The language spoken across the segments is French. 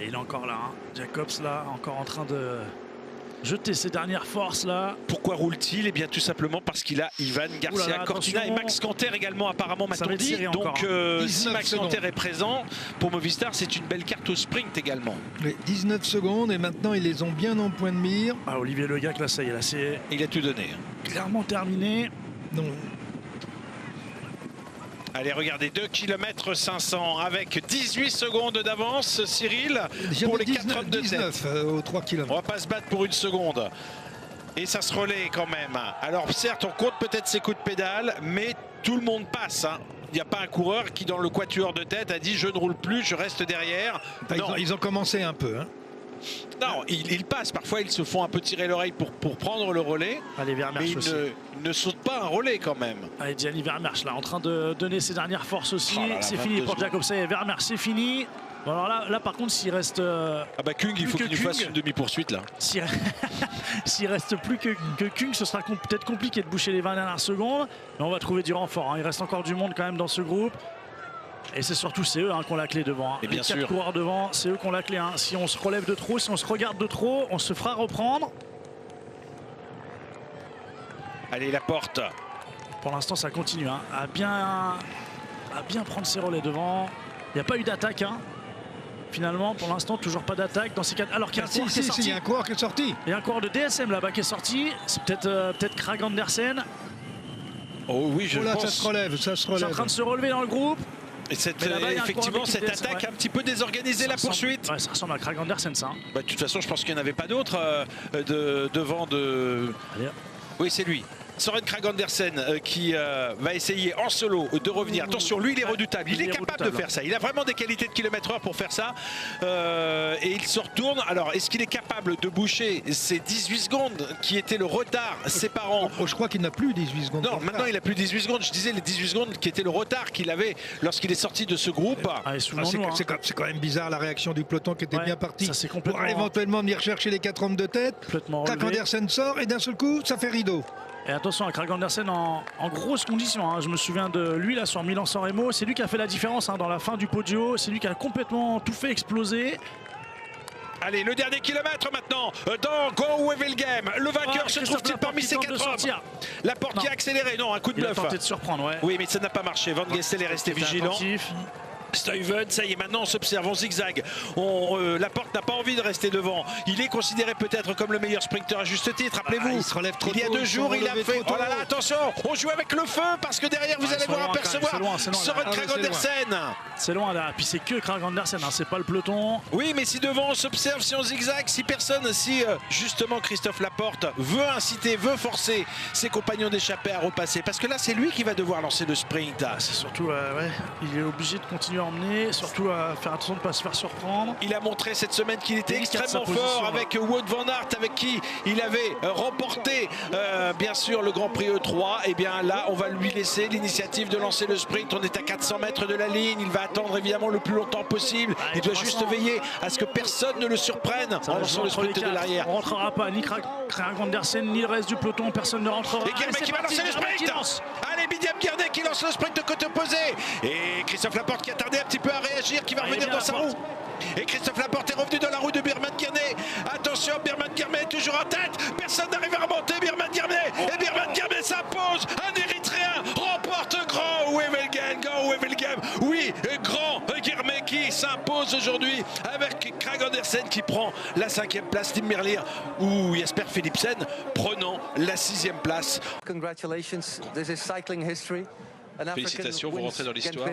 Et il est encore là, hein. Jacobs là, encore en train de jeter ses dernières forces là. Pourquoi roule-t-il? Eh bien tout simplement parce qu'il a Ivan Garcia Cortina et Max Canter également apparemment, m'a-t-on dit. Donc si Max Canter est présent, pour Movistar c'est une belle carte au sprint également. Oui, 19 secondes et maintenant ils les ont bien en point de mire. Ah, Olivier Le Gac là, ça y est, là c'est... Il a tout donné. Clairement terminé. Non. Allez, regardez, 2 km 500 avec 18 secondes d'avance, Cyril, pour les 4 hommes de tête. 19 aux 3 km. On va pas se battre pour une seconde. Et ça se relaie quand même. Alors certes, on compte peut-être ses coups de pédale, mais tout le monde passe. Hein. Il n'y a pas un coureur qui, dans le quatuor de tête, a dit « je ne roule plus, je reste derrière ». Ils ont commencé un peu. Hein. Non, ils passent. Parfois, ils se font un peu tirer l'oreille pour prendre le relais. Allez, mais ils ne sautent pas un relais quand même. Allez, Gianni Vermeersch là, en train de donner ses dernières forces aussi. Oh là là, c'est fini pour Jacobsen et Vermeersch, c'est fini. Bon, alors là, par contre, s'il reste... ah bah Kung, il faut qu'il nous fasse une demi-poursuite là. S'il reste plus que Kung, ce sera peut-être compliqué de boucher les 20 dernières secondes. Mais on va trouver du renfort. Hein. Il reste encore du monde quand même dans ce groupe. Et c'est surtout eux hein, qui ont la clé devant. Hein. Et bien les 4 sûr. coureurs devant, c'est eux qui ont la clé. Hein. Si on se relève de trop, si on se regarde de trop, on se fera reprendre. Allez, la porte. Pour l'instant, ça continue. Hein. À bien prendre ses relais devant. Il n'y a pas eu d'attaque. Hein. Finalement, pour l'instant, toujours pas d'attaque dans ces cas. Alors qu'il y a un coureur qui est sorti. Il y a un coureur qui est sorti. Il y a un coureur de DSM là-bas qui est sorti. C'est peut-être Krag Andersen. Oh oui, je pense. Ça se relève, ça se relève. C'est en train de se relever dans le groupe. Et effectivement, cette attaque a un petit peu désorganisé la poursuite. Ouais, ça ressemble à Krag Andersen, ça. Hein. Bah, de toute façon, je pense qu'il n'y en avait pas d'autres devant de... Allez. Oui, c'est lui. Søren Kragh Andersen qui va essayer en solo de revenir. Attention, lui il est redoutable, il est capable de faire ça. Il a vraiment des qualités de kilomètre-heure pour faire ça. Et il se retourne. Alors, est-ce qu'il est capable de boucher ces 18 secondes qui étaient le retard séparant? Je crois qu'il n'a plus 18 secondes. Non, maintenant il n'a plus 18 secondes. Je disais les 18 secondes qui étaient le retard qu'il avait lorsqu'il est sorti de ce groupe. C'est quand même bizarre la réaction du peloton qui était bien parti. Ça, complètement... Pour éventuellement venir chercher les 4 hommes de tête. Kragh Andersen sort et d'un seul coup, ça fait rideau. Et attention à Kragh Andersen en grosse condition. Hein. Je me souviens de lui là sur Milan-San Remo. C'est lui qui a fait la différence hein, dans la fin du Poggio. C'est lui qui a complètement tout fait exploser. Allez, le dernier kilomètre maintenant dans Go Wevelgem. Le vainqueur se trouve-t-il parmi ces 4 hommes? La porte qui a accéléré. Non, un coup de bluff. Il a tenté de surprendre, ouais. Oui, mais ça n'a pas marché. Van Gestel est resté vigilant. Attentif. Stuyven, ça y est, maintenant on s'observe, on zigzag. Laporte n'a pas envie de rester devant. Il est considéré peut-être comme le meilleur sprinter à juste titre. Rappelez-vous, il y a 2 jours, il a fait. Oh là là, attention, on joue avec le feu parce que derrière vous allez voir apercevoir Søren Kragh Andersen. C'est loin là, puis c'est que Kragh Andersen, hein, c'est pas le peloton. Oui, mais si devant on s'observe, si on zigzag, si personne, si justement Christophe Laporte veut inciter, veut forcer ses compagnons d'échappée à repasser, parce que là c'est lui qui va devoir lancer le sprint. C'est surtout, ouais, il est obligé de continuer à emmener, surtout à faire attention de ne pas se faire surprendre. Il a montré cette semaine qu'il était extrêmement fort avec Wout van Aert, avec qui il avait remporté bien sûr le Grand Prix E3. Et bien là, on va lui laisser l'initiative de lancer le sprint. On est à 400 mètres de la ligne. Il va attendre évidemment le plus longtemps possible. Il doit juste veiller à ce que personne ne le surprenne en lançant le sprint de l'arrière. On ne rentrera pas, ni Kragh Andersen, ni le reste du peloton. Personne ne rentrera. Et Guermet qui va lancer le sprint. Allez, Bidiam Guermet qui lance le sprint de côté opposé. Et Christophe Laporte qui a tardé un petit peu à réagir, qui va revenir dans sa roue. Et Christophe Laporte est revenu dans la roue de Birman Guermet. Attention, Birman Guermet toujours en tête. Personne n'arrive à remonter Birman Guermet. Et Birman Guermet s'impose. Un Érythréen remporte Grand Wevelgem. Oui, Grand Guermet qui s'impose aujourd'hui avec Kragh Andersen qui prend la 5e place. Tim Merlier ou Jasper Philipsen prenant la 6e place. Congratulations, this is cycling history. Félicitations, vous rentrez dans l'histoire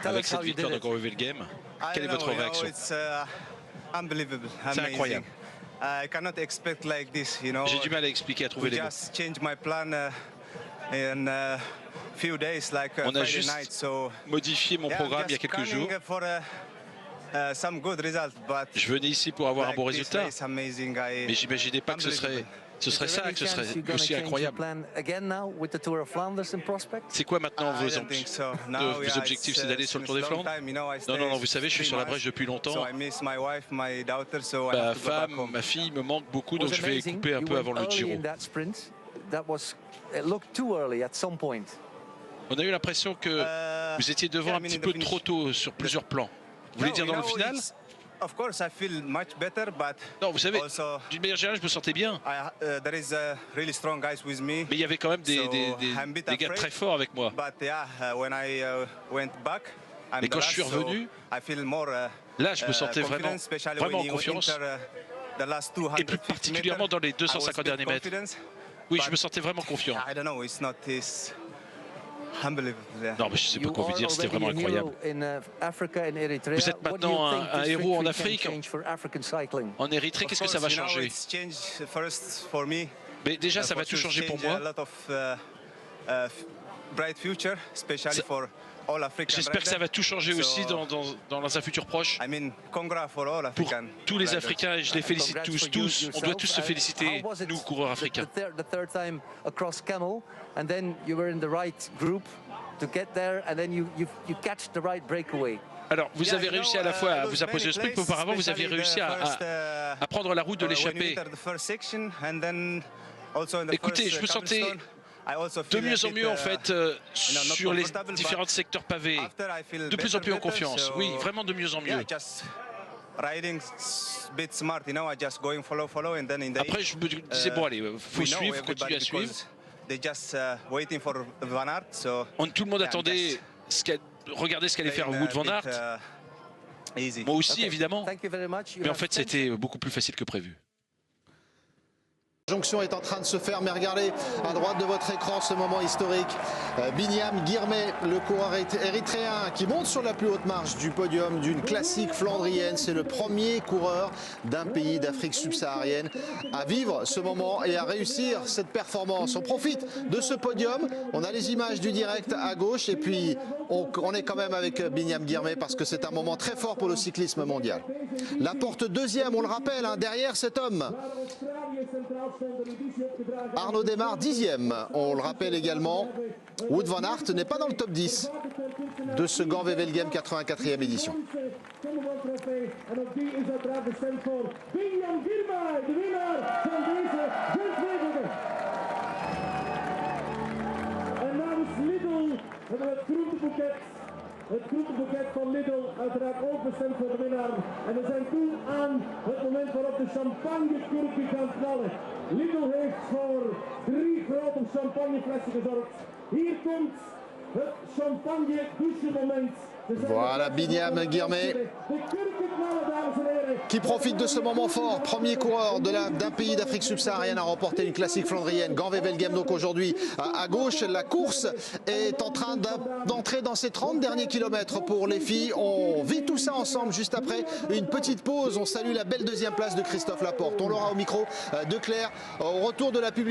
avec cette victoire de Go Wevelgem. Quelle est votre réaction? C'est incroyable. J'ai du mal à expliquer, à trouver les mots. On a juste modifié mon programme il y a quelques jours. Je venais ici pour avoir un bon résultat, mais j'imaginais pas que ce serait ça, que ce serait aussi incroyable. C'est quoi maintenant vos objectifs? C'est d'aller sur le Tour des Flandres? Non, vous savez, je suis sur la brèche depuis longtemps. Ma femme, ma fille me manquent beaucoup, donc je vais couper un peu avant le Giro. On a eu l'impression que vous étiez devant un petit peu trop tôt sur plusieurs plans. Vous voulez dire dans le final? Of course, I feel much better, but non, vous savez, also, d'une manière générale, je me sentais bien. There is really strong guys with me. Mais il y avait quand même des gars très forts avec moi. But yeah, when I went back, mais quand je suis revenu, I feel more, là, je me sentais vraiment en confiance. Et plus particulièrement dans les 250 derniers mètres. Oui, je me sentais vraiment confiant. I don't know, it's not this unbelievable. Non, mais je ne sais pas quoi vous dire, c'était vraiment incroyable. Vous êtes maintenant un héros en Afrique, en Érythrée. Qu'est-ce que ça va changer? Mais déjà, ça va tout changer pour moi. J'espère que ça va tout changer aussi dans un futur proche. Pour tous les Africains, et je les félicite tous, on doit tous se féliciter, nous, coureurs africains. Alors, vous avez réussi à la fois à vous imposer le sprint, mais auparavant, vous aviez réussi à prendre la route de l'échappée. Écoutez, je me sentais de mieux en mieux en fait sur les différents secteurs pavés, de plus en plus en confiance, oui, vraiment de mieux en mieux. Après je me disais bon allez, faut suivre, faut continuer à suivre. Tout le monde attendait regarder ce qu'allait faire Wout van Aert. Moi aussi évidemment, mais en fait c'était beaucoup plus facile que prévu. La jonction est en train de se faire, mais regardez à droite de votre écran ce moment historique. Binyam Girmay, le coureur érythréen qui monte sur la plus haute marche du podium d'une classique flandrienne. C'est le premier coureur d'un pays d'Afrique subsaharienne à vivre ce moment et à réussir cette performance. On profite de ce podium, on a les images du direct à gauche et puis on est quand même avec Binyam Girmay parce que c'est un moment très fort pour le cyclisme mondial. La porte deuxième, on le rappelle, hein, derrière cet homme. Arnaud Démare 10e, on le rappelle également. Wout van Aert n'est pas dans le top 10 de ce Gand-Wevelgem 84e édition. Het groentebuket van Lidl, uiteraard ook bestemd voor de winnaar. En we zijn toe aan het moment waarop de champagnekurkje gaat knallen. Lidl heeft voor 3 grote champagneflessen gezorgd. Hier komt het champagne douchemoment. Voilà Binyam Girmay qui profite de ce moment fort. Premier coureur d'un pays d'Afrique subsaharienne à remporter une classique flandrienne. Gand-Wevelgem donc aujourd'hui à gauche. La course est en train d'entrer dans ses 30 derniers kilomètres pour les filles. On vit tout ça ensemble juste après une petite pause. On salue la belle deuxième place de Christophe Laporte. On l'aura au micro de Claire au retour de la publicité.